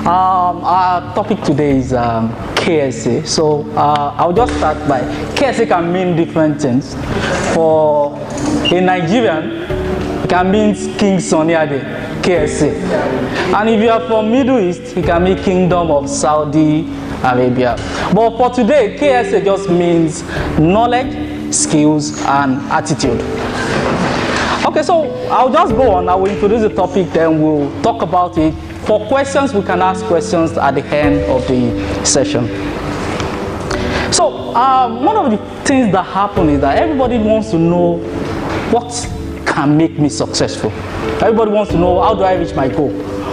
Our topic today is KSA. So I'll just start by KSA can mean different things. For a Nigerian, it can mean King Sunny Ade, KSA. And if you are from Middle East, it can mean Kingdom of Saudi Arabia. But for today, KSA just means knowledge, skills, and attitude. Okay, so I'll just go on. I will introduce the topic, then we'll talk about it. For questions, we can ask questions at the end of the session. So one of the things that happen is that everybody wants to know what can make me successful. Everybody wants to know, how do I reach my goal?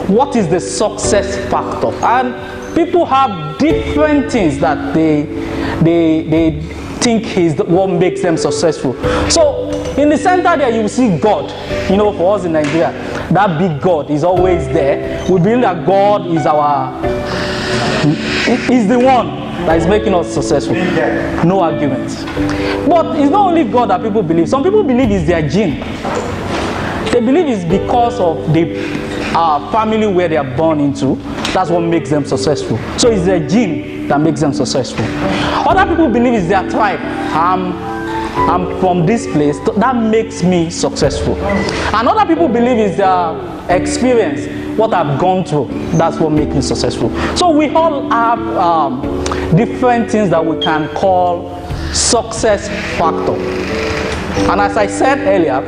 What is the success factor? And people have different things that they think is what makes them successful. So in the center there, you will see God. You know, for us in Nigeria, that big God is always there. We believe that God is the one that is making us successful. No argument. But it's not only God that people believe. Some people believe it's their gene. They believe it's because of the family where they are born into. That's what makes them successful. So it's their gene that makes them successful. Other people believe it's their tribe. I'm from this place, that makes me successful. And other people believe it's their experience, what I've gone through, that's what makes me successful. So we all have different things that we can call success factor. And as I said earlier,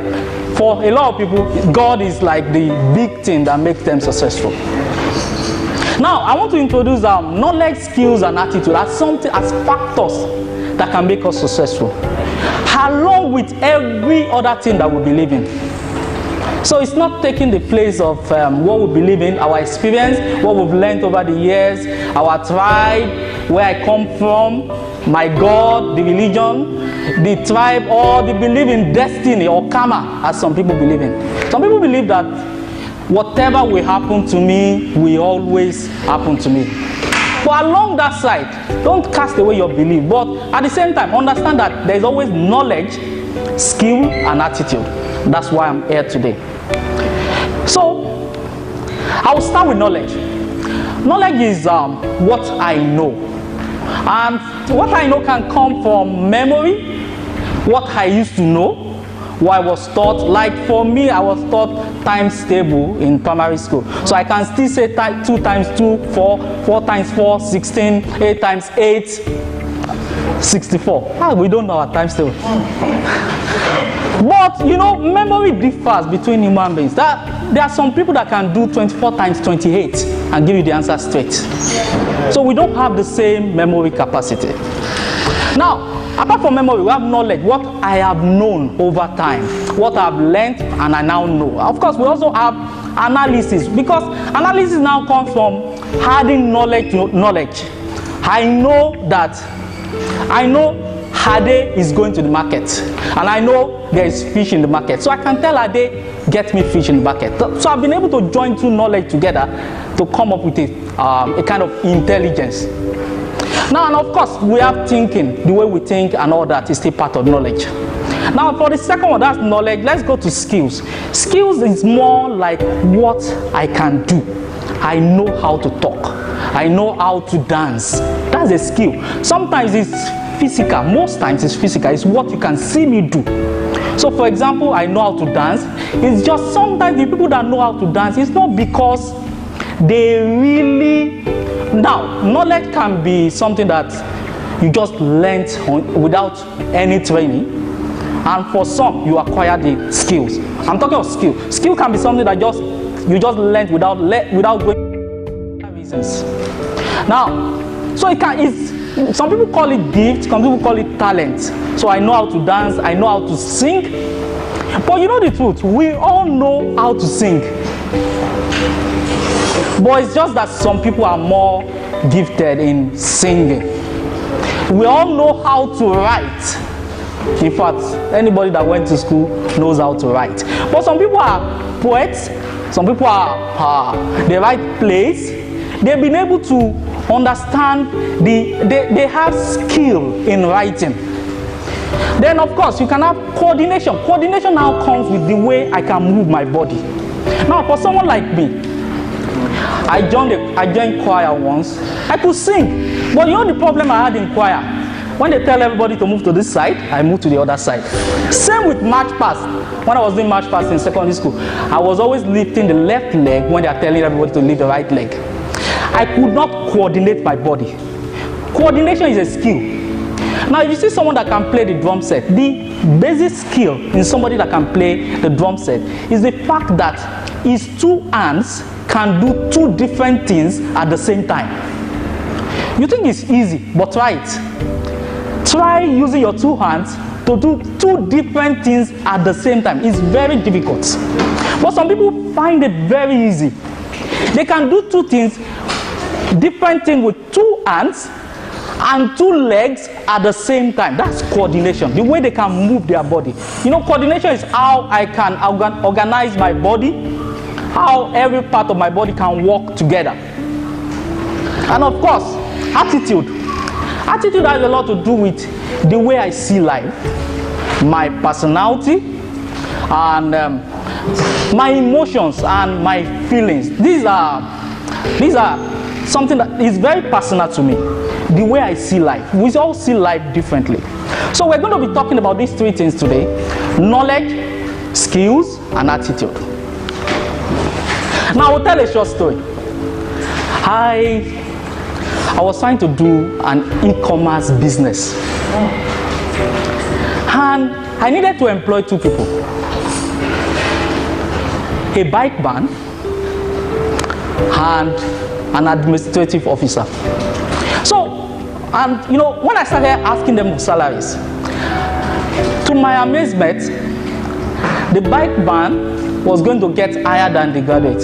for a lot of people, God is like the big thing that makes them successful. Now, I want to introduce knowledge, skills, and attitude as factors that can make us successful, along with every other thing that we believe in. So it's not taking the place of what we believe in, our experience, what we've learned over the years, our tribe, where I come from, my God, the religion, the tribe, or the belief in destiny or karma, as some people believe in. Some people believe that whatever will happen to me will always happen to me. But along that side, don't cast away your belief, but at the same time, understand that there is always knowledge, skill, and attitude. That's why I'm here today. So, I will start with knowledge. Knowledge is what I know. And what I know can come from memory, what I used to know, what I was taught. Like for me, I was taught times table in primary school. So I can still say 2 times 2, 4, 4 times 4, 16, 8 times 8, 64. We don't know our times table. But, you know, memory differs between human beings. There are some people that can do 24 times 28 and give you the answer straight. So we don't have the same memory capacity. Now, apart from memory, we have knowledge, what I have known over time, what I've learned and I now know. Of course, we also have analysis, because analysis now comes from adding knowledge to knowledge. I know Ade is going to the market, and I know there is fish in the market. So I can tell Ade, get me fish in the market. So I've been able to join two knowledge together to come up with a kind of intelligence. Now, and of course, we have thinking, the way we think and all that is still part of knowledge. Now, for the second one, that's knowledge. Let's go to skills. Skills is more like what I can do. I know how to talk. I know how to dance. That's a skill. Sometimes it's physical. Most times it's physical. It's what you can see me do. So, for example, I know how to dance. It's just sometimes the people that know how to dance, it's not because they really... Now, knowledge can be something that you just learned without any training, and for some, you acquire the skills. I'm talking of skill. Skill can be something that you just learned without going reasons. Now, so some people call it gift, some people call it talent. So I know how to dance, I know how to sing. But you know the truth, we all know how to sing. But it's just that some people are more gifted in singing. We all know how to write. In fact, anybody that went to school knows how to write. But some people are poets, some people they write plays. They've been able to understand, they have skill in writing. Then of course you can have coordination. Coordination now comes with the way I can move my body. Now for someone like me, I joined choir once. I could sing, but you know the problem I had in choir? When they tell everybody to move to this side, I moved to the other side. Same with march past. When I was doing march past in secondary school, I was always lifting the left leg when they are telling everybody to lift the right leg. I could not coordinate my body. Coordination is a skill. Now, if you see someone that can play the drum set, the basic skill in somebody that can play the drum set is the fact that his two hands can do two different things at the same time. You think it's easy, but try it. Try using your two hands to do two different things at the same time. It's very difficult. But some people find it very easy. They can do two things, different things with two hands and two legs at the same time. That's coordination, the way they can move their body. You know, coordination is how I can organize my body, how every part of my body can work together. And of course, attitude. Attitude has a lot to do with the way I see life, my personality, and my emotions and my feelings. These are something that is very personal to me. The way I see life. We all see life differently. So we're going to be talking about these three things today: knowledge, skills, and attitude. Now I will tell a short story. I was trying to do an e-commerce business, and I needed to employ two people: a bike man and an administrative officer. So, and you know, when I started asking them for salaries, to my amazement, the bike man was going to get higher than the graduate.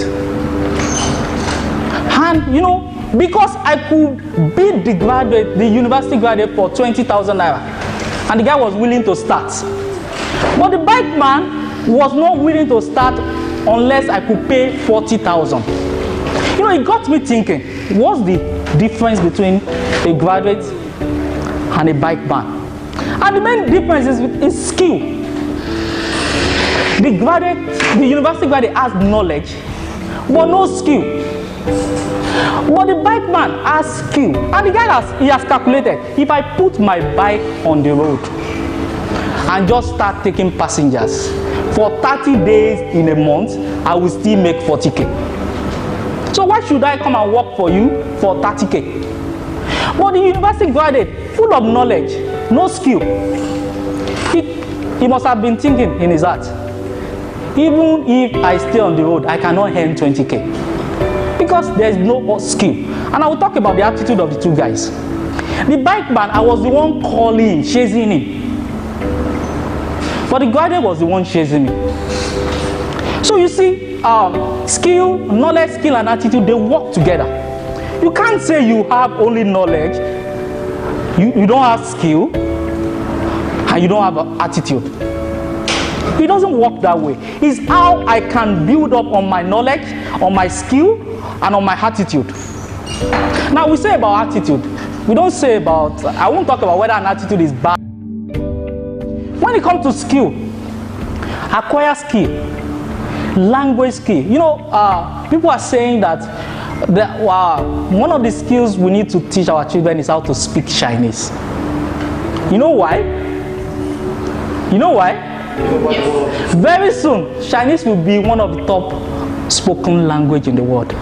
And you know, because I could beat the graduate, the university graduate, for 20,000 naira, and the guy was willing to start. But the bike man was not willing to start unless I could pay 40,000. You know, it got me thinking, what's the difference between a graduate and a bike man? And the main difference is skill. The graduate, the university graduate has knowledge, but no skill. But the bike man has skill, and the guy has calculated, if I put my bike on the road and just start taking passengers for 30 days in a month, I will still make 40k. So why should I come and work for you for 30k? But the university graduate, full of knowledge, no skill, he must have been thinking in his heart, even if I stay on the road, I cannot earn 20k. Because there is no skill. And I will talk about the attitude of the two guys. The bike man, I was the one calling him, chasing him. But the graduate was the one chasing me. So you see, skill, knowledge, skill, and attitude, they work together. You can't say you have only knowledge, you don't have skill, and you don't have an attitude. It doesn't work that way. It's how I can build up on my knowledge, on my skill, and on my attitude. Now we say about attitude, we don't say about, I won't talk about whether an attitude is bad. When it comes to skill, acquire skill, language skill. You know, people are saying that one of the skills we need to teach our children is how to speak Chinese. You know why? You know why? Yes. Very soon, Chinese will be one of the top spoken language in the world.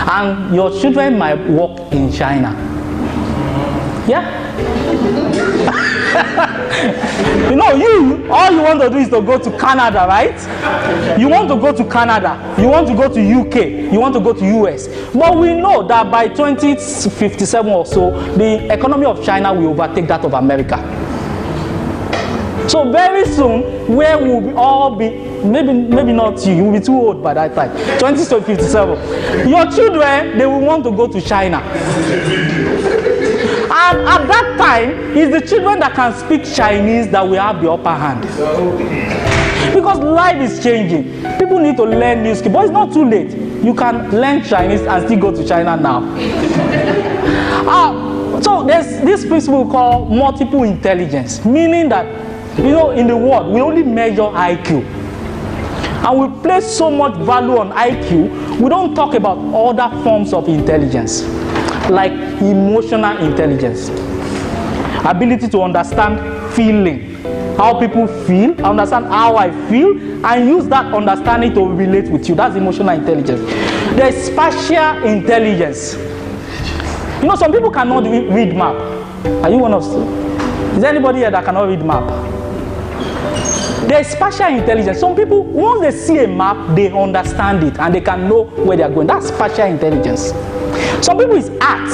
And your children might work in China. Yeah? You know, all you want to do is to go to Canada, right? You want to go to Canada, you want to go to UK, you want to go to US. But we know that by 2057 or so, the economy of China will overtake that of America. So very soon, where we'll all be, maybe not you will be too old by that time, 2057. Your children, they will want to go to China. And at that time, it's the children that can speak Chinese that will have the upper hand. Because life is changing. People need to learn new skills, but it's not too late. You can learn Chinese and still go to China now. So there's this principle called multiple intelligence, meaning that, you know, in the world, we only measure IQ. and we place so much value on IQ, we don't talk about other forms of intelligence, like emotional intelligence, ability to understand feeling, how people feel, understand how I feel, and use that understanding to relate with you. That's emotional intelligence. There's spatial intelligence. You know, some people cannot read map. Are you one of them? Is there anybody here that cannot read map? There's spatial intelligence. Some people, once they see a map, they understand it and they can know where they are going. That's spatial intelligence. Some people is art.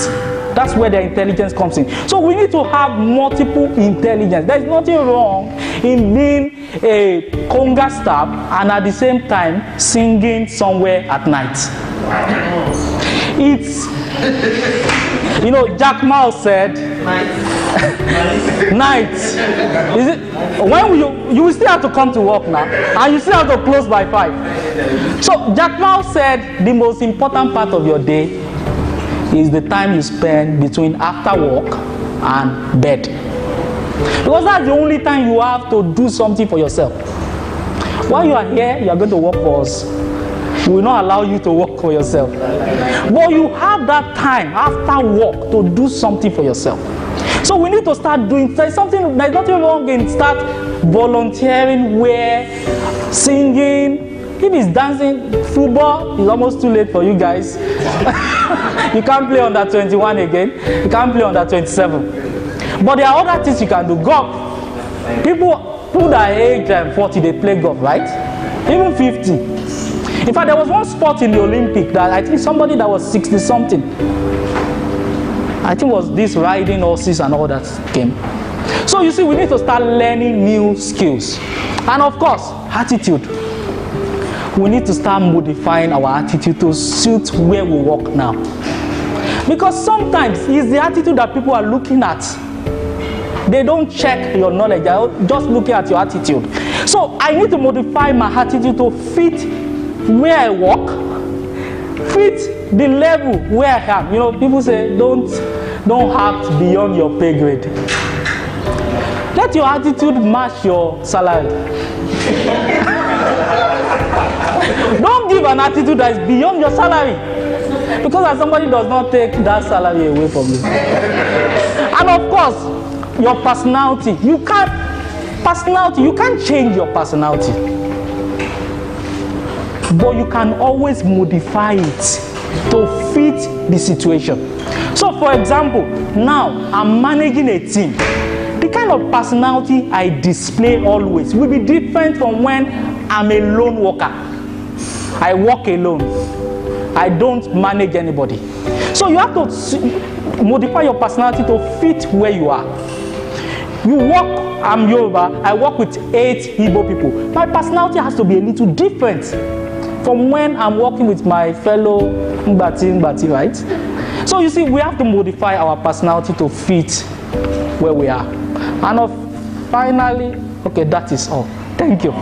That's where their intelligence comes in. So we need to have multiple intelligence. There's nothing wrong in being a conga star and at the same time singing somewhere at night. It's, you know, Jack Ma said, night. Is it, when you will still have to come to work now, and you still have to close by 5. So Jack Ma said the most important part of your day is the time you spend between after work and bed. Because that's the only time you have to do something for yourself. While you are here, you are going to work for us. We will not allow you to work for yourself. But you have that time after work to do something for yourself. So we need to start doing something. There's nothing wrong in start volunteering, where singing. If it's dancing, football is almost too late for you guys. You can't play under 21 again. You can't play under 27. But there are other things you can do. Golf. People who are age 40, they play golf, right? Even 50. In fact, there was one sport in the Olympic that I think somebody that was 60 something, I think was this riding horses and all that came. So you see, we need to start learning new skills. And of course, attitude. We need to start modifying our attitude to suit where we work now. Because sometimes it's the attitude that people are looking at. They don't check your knowledge, they're just looking at your attitude. So I need to modify my attitude to fit where I work, fit the level where I am. You know, people say don't act beyond your pay grade. Let your attitude match your salary. Don't give an attitude that is beyond your salary, because as somebody does not take that salary away from you. And of course, your personality. You can't change your personality, but you can always modify it to fit the situation. So for example, now I'm managing a team. The kind of personality I display always will be different from when I'm a lone worker. I work alone. I don't manage anybody. So you have to modify your personality to fit where you are. You work, I'm Yoruba, I work with 8 Igbo people. My personality has to be a little different from when I'm working with my fellow Mbati, right? So you see, we have to modify our personality to fit where we are. And finally, okay, that is all. Thank you.